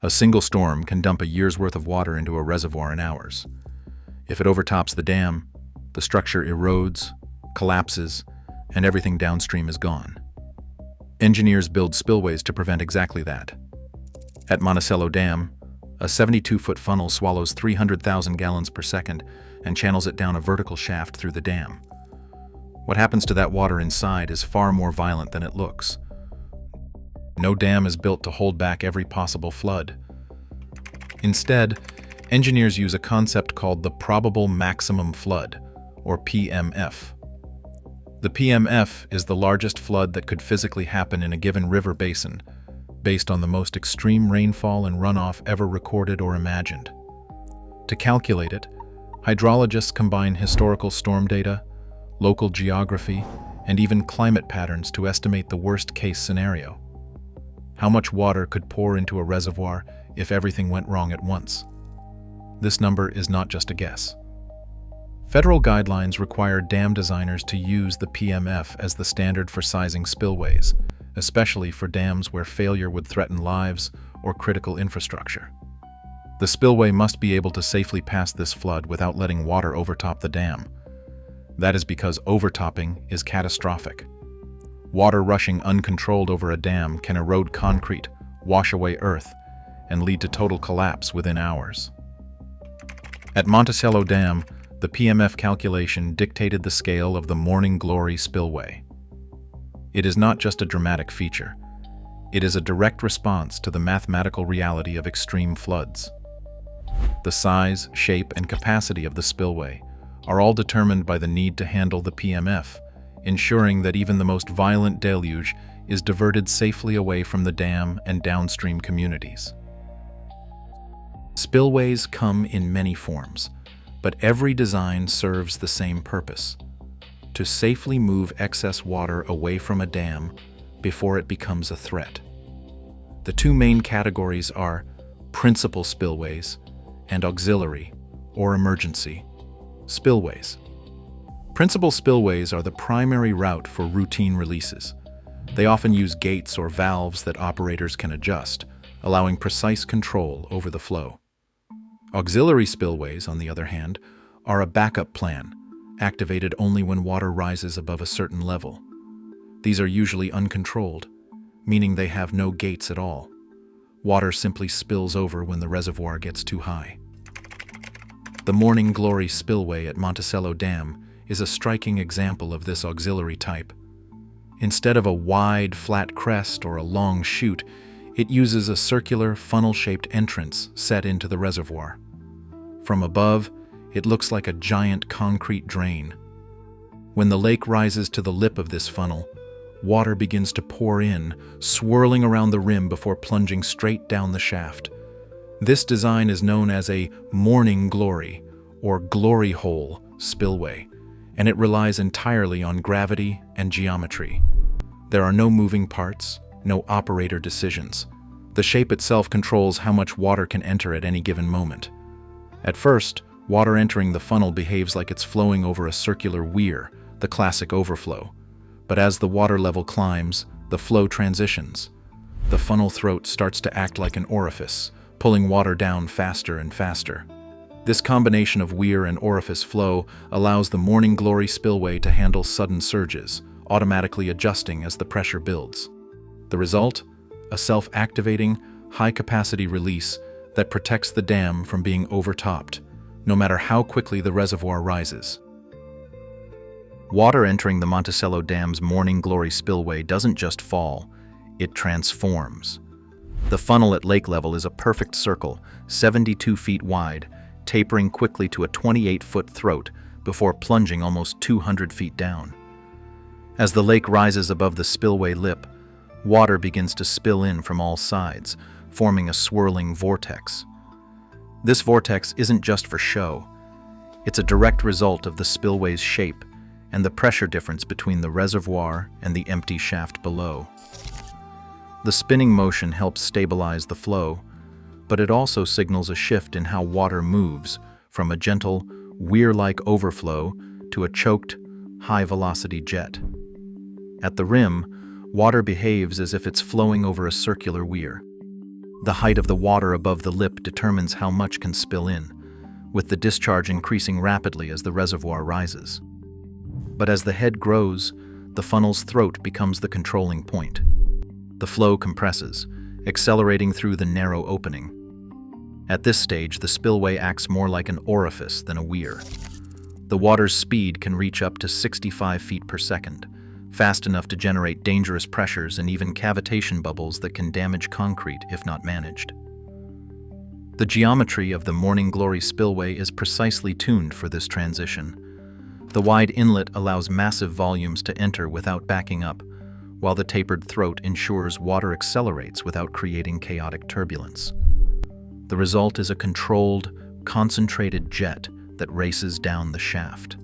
A single storm can dump a year's worth of water into a reservoir in hours. If it overtops the dam, the structure erodes, collapses, and everything downstream is gone. Engineers build spillways to prevent exactly that. At Monticello Dam, a 72-foot funnel swallows 300,000 gallons per second and channels it down a vertical shaft through the dam. What happens to that water inside is far more violent than it looks. No dam is built to hold back every possible flood. Instead, engineers use a concept called the probable maximum flood, or PMF. The PMF is the largest flood that could physically happen in a given river basin, based on the most extreme rainfall and runoff ever recorded or imagined. To calculate it, hydrologists combine historical storm data, local geography, and even climate patterns to estimate the worst-case scenario. How much water could pour into a reservoir if everything went wrong at once? This number is not just a guess. Federal guidelines require dam designers to use the PMF as the standard for sizing spillways, especially for dams where failure would threaten lives or critical infrastructure. The spillway must be able to safely pass this flood without letting water overtop the dam. That is because overtopping is catastrophic. Water rushing uncontrolled over a dam can erode concrete, wash away earth, and lead to total collapse within hours. At Monticello Dam, the PMF calculation dictated the scale of the Morning Glory spillway. It is not just a dramatic feature. It is a direct response to the mathematical reality of extreme floods. The size, shape, and capacity of the spillway are all determined by the need to handle the PMF, ensuring that even the most violent deluge is diverted safely away from the dam and downstream communities. Spillways come in many forms, but every design serves the same purpose: to safely move excess water away from a dam before it becomes a threat. The two main categories are principal spillways and auxiliary, or emergency, spillways. Principal spillways are the primary route for routine releases. They often use gates or valves that operators can adjust, allowing precise control over the flow. Auxiliary spillways, on the other hand, are a backup plan, activated only when water rises above a certain level. These are usually uncontrolled, meaning they have no gates at all. Water simply spills over when the reservoir gets too high. The Morning Glory spillway at Monticello Dam is a striking example of this auxiliary type. Instead of a wide, flat crest or a long chute, it uses a circular, funnel-shaped entrance set into the reservoir. From above, it looks like a giant concrete drain. When the lake rises to the lip of this funnel, water begins to pour in, swirling around the rim before plunging straight down the shaft. This design is known as a Morning Glory, or glory hole, spillway, and it relies entirely on gravity and geometry. There are no moving parts, no operator decisions. The shape itself controls how much water can enter at any given moment. At first, water entering the funnel behaves like it's flowing over a circular weir, the classic overflow. But as the water level climbs, the flow transitions. The funnel throat starts to act like an orifice, pulling water down faster and faster. This combination of weir and orifice flow allows the Morning Glory spillway to handle sudden surges, automatically adjusting as the pressure builds. The result? A self-activating, high-capacity release that protects the dam from being overtopped, no matter how quickly the reservoir rises. Water entering the Monticello Dam's Morning Glory spillway doesn't just fall, it transforms. The funnel at lake level is a perfect circle, 72 feet wide, tapering quickly to a 28-foot throat before plunging almost 200 feet down. As the lake rises above the spillway lip, water begins to spill in from all sides, forming a swirling vortex. This vortex isn't just for show. It's a direct result of the spillway's shape and the pressure difference between the reservoir and the empty shaft below. The spinning motion helps stabilize the flow, but it also signals a shift in how water moves from a gentle, weir-like overflow to a choked, high-velocity jet. At the rim, water behaves as if it's flowing over a circular weir. The height of the water above the lip determines how much can spill in, with the discharge increasing rapidly as the reservoir rises. But as the head grows, the funnel's throat becomes the controlling point. The flow compresses, accelerating through the narrow opening. At this stage, the spillway acts more like an orifice than a weir. The water's speed can reach up to 65 feet per second, fast enough to generate dangerous pressures and even cavitation bubbles that can damage concrete if not managed. The geometry of the Morning Glory spillway is precisely tuned for this transition. The wide inlet allows massive volumes to enter without backing up, while the tapered throat ensures water accelerates without creating chaotic turbulence. The result is a controlled, concentrated jet that races down the shaft.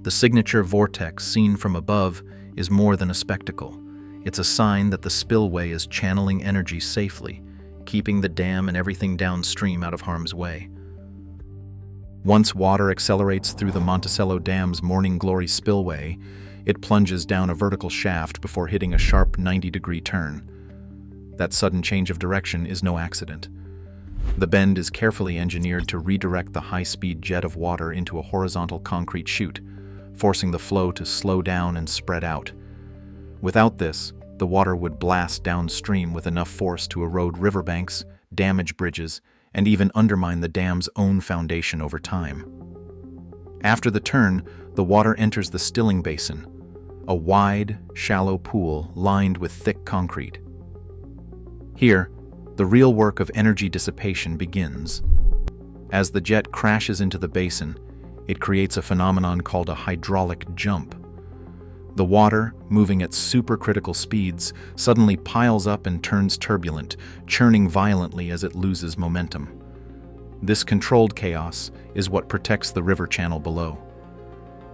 The signature vortex seen from above is more than a spectacle. It's a sign that the spillway is channeling energy safely, keeping the dam and everything downstream out of harm's way. Once water accelerates through the Monticello Dam's Morning Glory spillway, it plunges down a vertical shaft before hitting a sharp 90-degree turn. That sudden change of direction is no accident. The bend is carefully engineered to redirect the high-speed jet of water into a horizontal concrete chute, forcing the flow to slow down and spread out. Without this, the water would blast downstream with enough force to erode riverbanks, damage bridges, and even undermine the dam's own foundation over time. After the turn, the water enters the stilling basin, a wide, shallow pool lined with thick concrete. Here, the real work of energy dissipation begins. As the jet crashes into the basin, it creates a phenomenon called a hydraulic jump. The water, moving at supercritical speeds, suddenly piles up and turns turbulent, churning violently as it loses momentum. This controlled chaos is what protects the river channel below.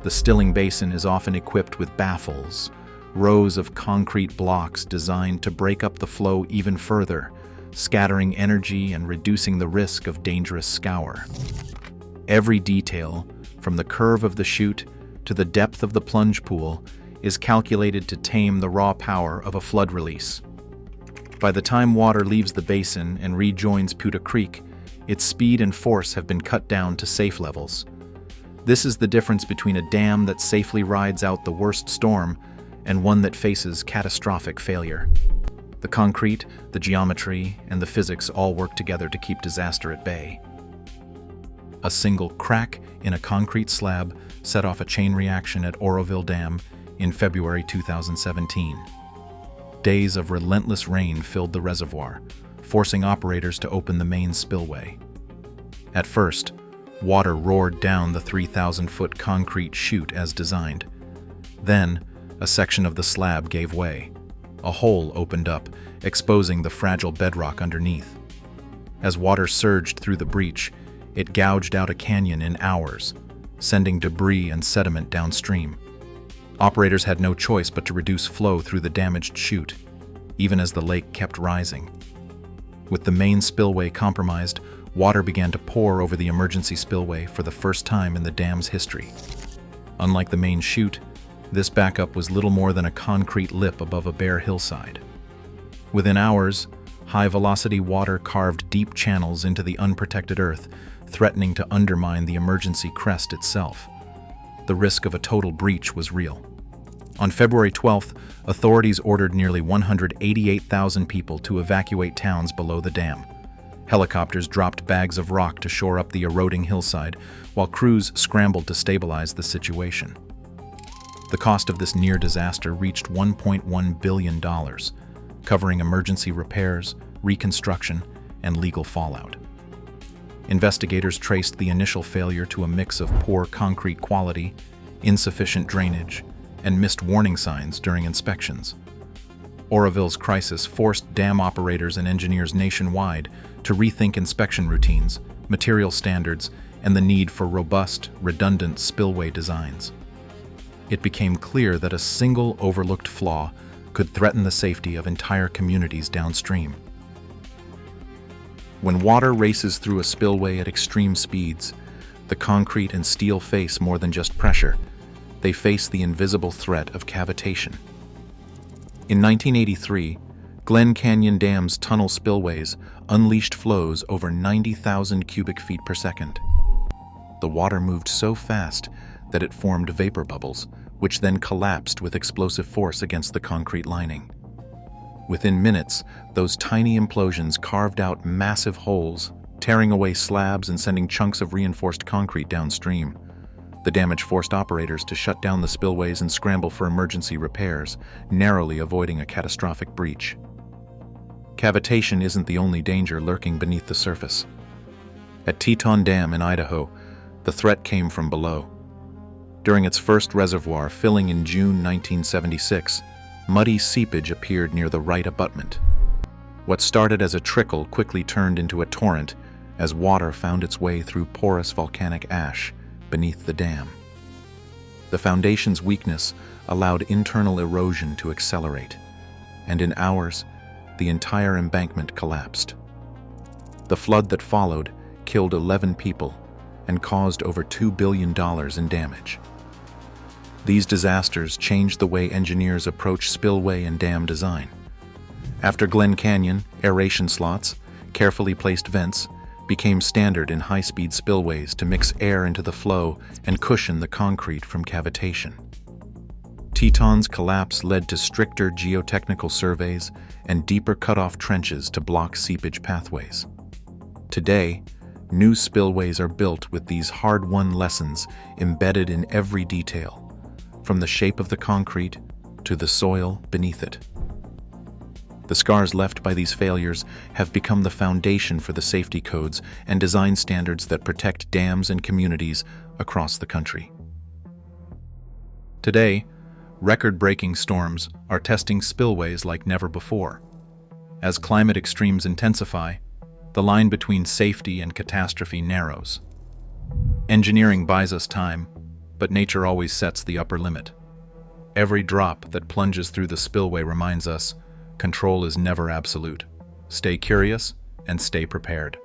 The stilling basin is often equipped with baffles, rows of concrete blocks designed to break up the flow even further, scattering energy and reducing the risk of dangerous scour. Every detail, from the curve of the chute to the depth of the plunge pool, is calculated to tame the raw power of a flood release. By the time water leaves the basin and rejoins Puta Creek, its speed and force have been cut down to safe levels. This is the difference between a dam that safely rides out the worst storm and one that faces catastrophic failure. The concrete, the geometry, and the physics all work together to keep disaster at bay. A single crack in a concrete slab set off a chain reaction at Oroville Dam in February 2017. Days of relentless rain filled the reservoir, forcing operators to open the main spillway. At first, water roared down the 3,000-foot concrete chute as designed. Then, a section of the slab gave way. A hole opened up, exposing the fragile bedrock underneath. As water surged through the breach, it gouged out a canyon in hours, sending debris and sediment downstream. Operators had no choice but to reduce flow through the damaged chute, even as the lake kept rising. With the main spillway compromised, water began to pour over the emergency spillway for the first time in the dam's history. Unlike the main chute, this backup was little more than a concrete lip above a bare hillside. Within hours, high-velocity water carved deep channels into the unprotected earth, threatening to undermine the emergency crest itself. The risk of a total breach was real. On February 12th, authorities ordered nearly 188,000 people to evacuate towns below the dam. Helicopters dropped bags of rock to shore up the eroding hillside, while crews scrambled to stabilize the situation. The cost of this near disaster reached $1.1 billion, covering emergency repairs, reconstruction, and legal fallout. Investigators traced the initial failure to a mix of poor concrete quality, insufficient drainage, and missed warning signs during inspections. Oroville's crisis forced dam operators and engineers nationwide to rethink inspection routines, material standards, and the need for robust, redundant spillway designs. It became clear that a single overlooked flaw could threaten the safety of entire communities downstream. When water races through a spillway at extreme speeds, the concrete and steel face more than just pressure. They face the invisible threat of cavitation. In 1983, Glen Canyon Dam's tunnel spillways unleashed flows over 90,000 cubic feet per second. The water moved so fast that it formed vapor bubbles, which then collapsed with explosive force against the concrete lining. Within minutes, those tiny implosions carved out massive holes, tearing away slabs and sending chunks of reinforced concrete downstream. The damage forced operators to shut down the spillways and scramble for emergency repairs, narrowly avoiding a catastrophic breach. Cavitation isn't the only danger lurking beneath the surface. At Teton Dam in Idaho, the threat came from below. During its first reservoir filling in June 1976, muddy seepage appeared near the right abutment. What started as a trickle quickly turned into a torrent as water found its way through porous volcanic ash beneath the dam. The foundation's weakness allowed internal erosion to accelerate, and in hours, the entire embankment collapsed. The flood that followed killed 11 people and caused over $2 billion in damage. These disasters changed the way engineers approach spillway and dam design. After Glen Canyon, aeration slots, carefully placed vents, became standard in high-speed spillways to mix air into the flow and cushion the concrete from cavitation. Teton's collapse led to stricter geotechnical surveys and deeper cutoff trenches to block seepage pathways. Today, new spillways are built with these hard-won lessons embedded in every detail, from the shape of the concrete to the soil beneath it. The scars left by these failures have become the foundation for the safety codes and design standards that protect dams and communities across the country. Today, record-breaking storms are testing spillways like never before. As climate extremes intensify, the line between safety and catastrophe narrows. Engineering buys us time, but nature always sets the upper limit. Every drop that plunges through the spillway reminds us, control is never absolute. Stay curious and stay prepared.